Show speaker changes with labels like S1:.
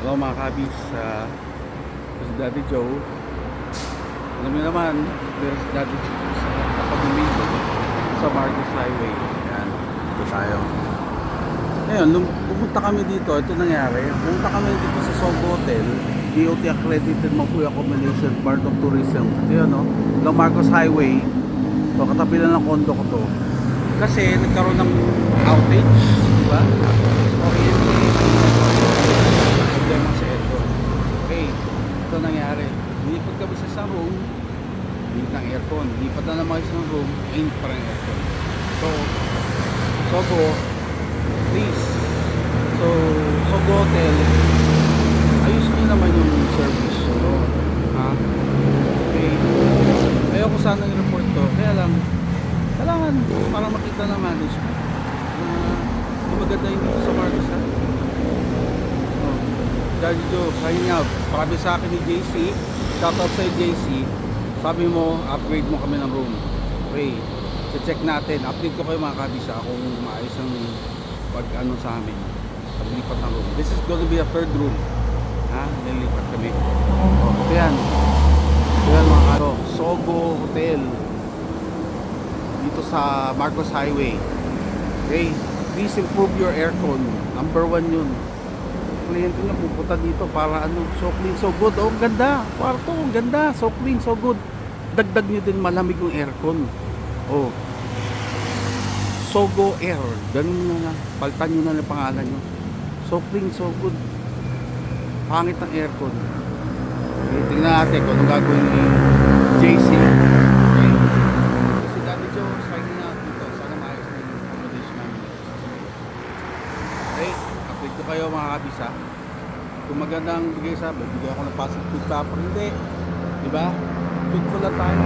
S1: Hello mga kabis, si Daddy Joe. Alam niyo naman, there's Daddy Joe sa pag-umigo sa Marcos Highway. Yan, dito tayo. Ngayon, nung pumunta kami dito, ito nangyari. Pumunta kami dito sa Sogo Hotel, DOT accredited Mapuy accommodation, part of tourism. Kasi no, lang Marcos Highway, so katabi lang ng kondo ko to. Kasi nagkaroon ng outage, di ba? Okay, problema sa aircon. Okay, ito nangyari. Nilipat kami sa isang room, hindi ng aircon. Nilipat na naman sa isang room, ain't pa rin aircon. So, Sogo, please. So, Sogo Hotel, ayos nyo naman yung service. So, ha? Okay. Ayoko sana i-report to. Kaya lang, kailangan para makita ng management na maganda yung dito sa Marcos, ha? Daddy Joe, signing out. Parabi sa akin ni JC. Shoutout sa JC. Sabi mo, upgrade mo kami ng room. Okay. Check natin. Update ko kayo mga kabisa kung maayos ang pag-ano sa amin. Paglipat ng room. This is gonna be a third room. Ha? Nilipat kami. Ito yan. Ito yan mga karo. Sogo Hotel. Dito sa Marcos Highway. Okay. Please improve your aircon. Number 1 yun. Kliyente nyo pupunta dito para ano, so clean, so good. Oh, ganda. Kwarto, ganda. So clean, so good. Dagdag nyo din malamig yung aircon. Oh. Sogo Air. Ganun na. Paltan nyo na ng pangalan nyo. So clean, so good. Pangit ng aircon. Okay, tingnan natin kung anong gagawin ni JC. Okay. Si Daddy Joe, signing out dito. Sana maayos na yung accommodation namin. Okay. Update ko kayo mga kabisa. Kung magandang bigay sa bigay ako ng positive feedback. Hindi. Diba? Good ko lang tayo.